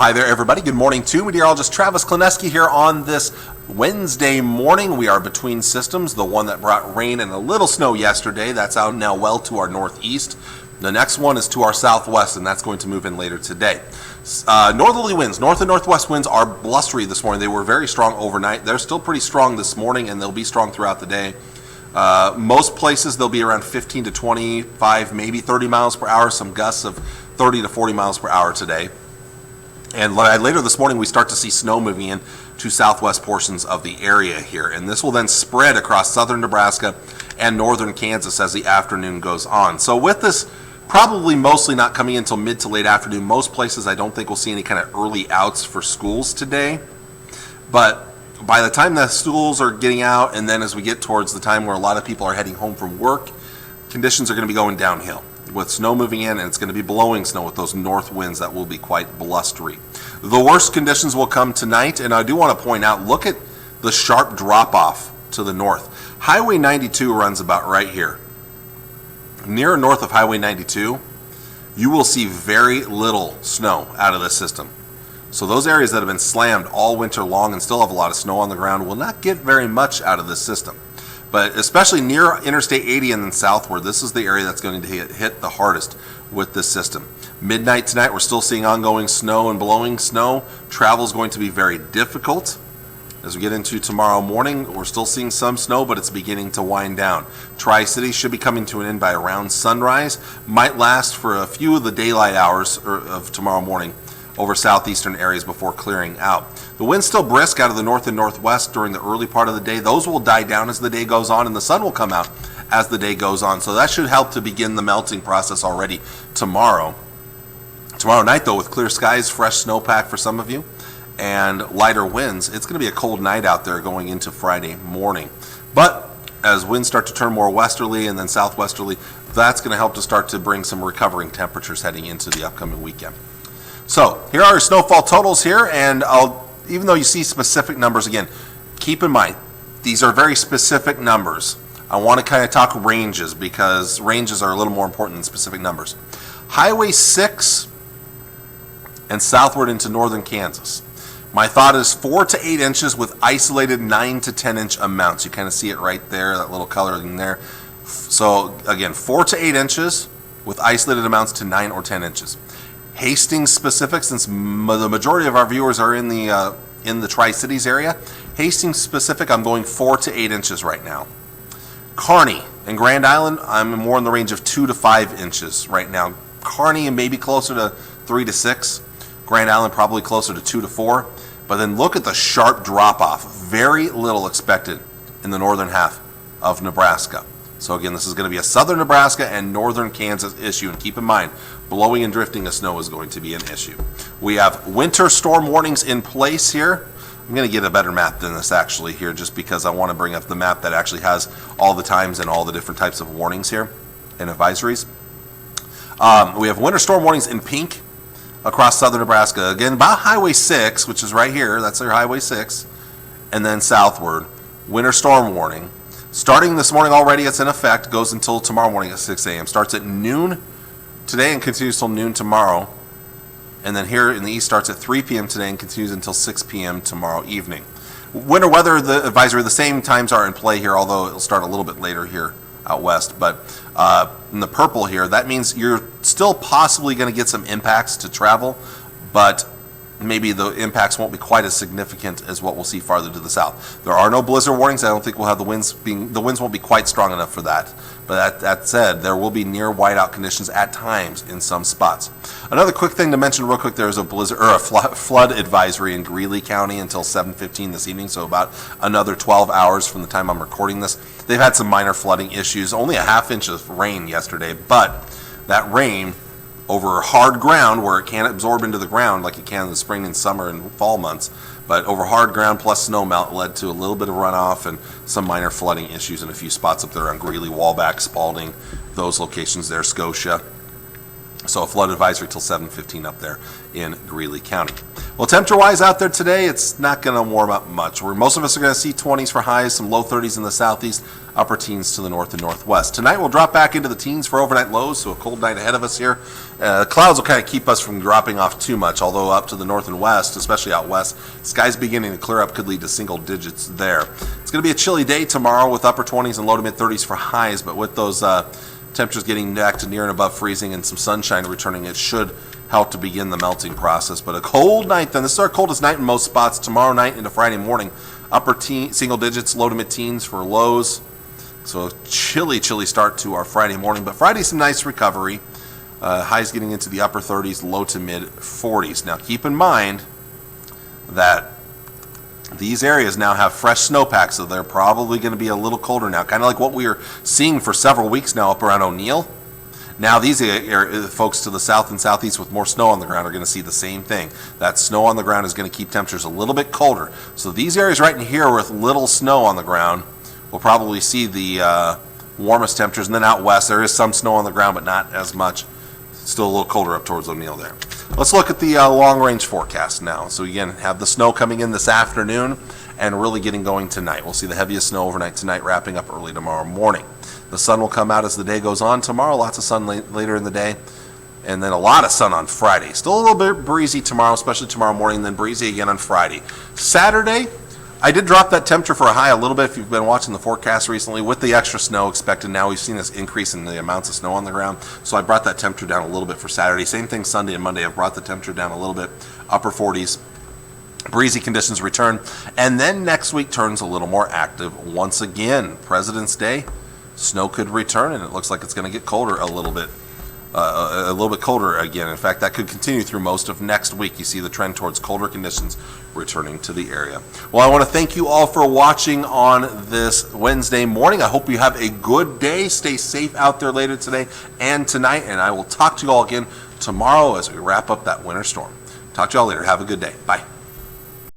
Hi there, everybody. Good morning to meteorologist Travis Klineski here on this Wednesday morning. We are between systems. The one that brought rain and a little snow yesterday, that's out now well to our northeast. The next one is to our southwest, and that's going to move in later today. Northerly winds, north and northwest winds are blustery this morning. They were very strong overnight. They're still pretty strong this morning, and they'll be strong throughout the day. Most places they'll be around 15 to 25, maybe 30 miles per hour, some gusts of 30 to 40 miles per hour today. And later this morning, we start to see snow moving in to southwest portions of the area here. And this will then spread across southern Nebraska and northern Kansas as the afternoon goes on. So with this probably mostly not coming until mid to late afternoon, most places I don't think we'll see any kind of early outs for schools today. But by the time the schools are getting out, and then as we get towards the time where a lot of people are heading home from work, conditions are going to be going downhill with snow moving in, and it's going to be blowing snow with those north winds that will be quite blustery. The worst conditions will come tonight, and I do want to point out, look at the sharp drop off to the north. Highway 92 runs about right here. Near and north of Highway 92, you will see very little snow out of this system. So those areas that have been slammed all winter long and still have a lot of snow on the ground will not get very much out of this system. But especially near Interstate 80 and then southward, this is the area that's going to hit the hardest with this system. Midnight tonight, we're still seeing ongoing snow and blowing snow. Travel is going to be very difficult. As we get into tomorrow morning, we're still seeing some snow, but it's beginning to wind down. Tri-City should be coming to an end by around sunrise. Might last for a few of the daylight hours of tomorrow morning over southeastern areas before clearing out. The wind's still brisk out of the north and northwest during the early part of the day. Those will die down as the day goes on, and the sun will come out as the day goes on. So that should help to begin the melting process already tomorrow. Tomorrow night, though, with clear skies, fresh snowpack for some of you, and lighter winds, it's going to be a cold night out there going into Friday morning. But as winds start to turn more westerly and then southwesterly, that's going to help to start to bring some recovering temperatures heading into the upcoming weekend. So here are your snowfall totals here, and even though you see specific numbers, again, keep in mind, these are very specific numbers. I want to kind of talk ranges because ranges are a little more important than specific numbers. Highway 6 and southward into northern Kansas. My thought is 4 to 8 inches with isolated 9 to 10 inch amounts. You kind of see it right there, that little coloring there. So again, 4 to 8 inches with isolated amounts to 9 or 10 inches. Hastings specific, since the majority of our viewers are in the Tri-Cities area, Hastings specific, I'm going 4 to 8 inches right now. Kearney and Grand Island, I'm more in the range of 2 to 5 inches right now. Kearney maybe closer to 3 to 6. Grand Island probably closer to 2 to 4. But then look at the sharp drop off. Very little expected in the northern half of Nebraska. So again, this is going to be a southern Nebraska and northern Kansas issue. And keep in mind, blowing and drifting of snow is going to be an issue. We have winter storm warnings in place here. I'm going to get a better map than this actually here, just because I want to bring up the map that actually has all the times and all the different types of warnings here and advisories. We have winter storm warnings in pink across southern Nebraska. Again, about Highway 6, which is right here. That's our Highway 6. And then southward, winter storm warning. Starting this morning already, it's in effect, goes until tomorrow morning at 6 a.m. Starts at noon today and continues till noon tomorrow. And then here in the east starts at 3 p.m. today and continues until 6 p.m. tomorrow evening. Winter weather, the advisory, the same times are in play here, although it'll start a little bit later here out west. But in the purple here, that means you're still possibly going to get some impacts to travel, but maybe the impacts won't be quite as significant as what we'll see farther to the south. There are no blizzard warnings. I don't think we'll have the winds won't be quite strong enough for that. But that said, there will be near whiteout conditions at times in some spots. Another quick thing to mention real quick, there's a blizzard or a flood advisory in Greeley County until 7:15 this evening, so about another 12 hours from the time I'm recording this. They've had some minor flooding issues, only a half inch of rain yesterday, but that rain over hard ground where it can't absorb into the ground like it can in the spring and summer and fall months, but over hard ground plus snow melt led to a little bit of runoff and some minor flooding issues in a few spots up there on Greeley, Walbach, Spalding, those locations there, Scotia. So a flood advisory till 7:15 up there in Greeley County. Well, temperature-wise out there today, it's not going to warm up much. Most of us are going to see 20s for highs, some low 30s in the southeast, upper teens to the north and northwest. Tonight we'll drop back into the teens for overnight lows, so a cold night ahead of us here. Clouds will kind of keep us from dropping off too much, although up to the north and west, especially out west, skies beginning to clear up could lead to single digits there. It's going to be a chilly day tomorrow with upper 20s and low to mid 30s for highs, but with those temperatures getting back to near and above freezing and some sunshine returning, it should help to begin the melting process. But a cold night then. This is our coldest night in most spots. Tomorrow night into Friday morning, upper single digits, low to mid teens for lows. So a chilly start to our Friday morning. But Friday, some nice recovery. Highs getting into the upper 30s, low to mid 40s. Now keep in mind that these areas now have fresh snowpacks, so they're probably going to be a little colder now, kind of like what we are seeing for several weeks now up around O'Neill. Now these folks to the south and southeast with more snow on the ground are going to see the same thing. That snow on the ground is going to keep temperatures a little bit colder. So these areas right in here with little snow on the ground will probably see the warmest temperatures. And then out west, there is some snow on the ground, but not as much. Still a little colder up towards O'Neill there. Let's look at the long-range forecast now. So again, have the snow coming in this afternoon and really getting going tonight. We'll see the heaviest snow overnight tonight, wrapping up early tomorrow morning. The sun will come out as the day goes on tomorrow. Lots of sun later in the day. And then a lot of sun on Friday. Still a little bit breezy tomorrow, especially tomorrow morning, then breezy again on Friday. Saturday, I did drop that temperature for a high a little bit if you've been watching the forecast recently. With the extra snow expected now, we've seen this increase in the amounts of snow on the ground. So I brought that temperature down a little bit for Saturday. Same thing Sunday and Monday. I've brought the temperature down a little bit, upper 40s. Breezy conditions return. And then next week turns a little more active once again. President's Day, snow could return, and it looks like it's going to get colder a little bit colder again. In fact, that could continue through most of next week. You see the trend towards colder conditions returning to the area. Well, I want to thank you all for watching on this Wednesday morning. I hope you have a good day. Stay safe out there later today and tonight, and I will talk to you all again tomorrow as we wrap up that winter storm. Talk to you all later. Have a good day. Bye.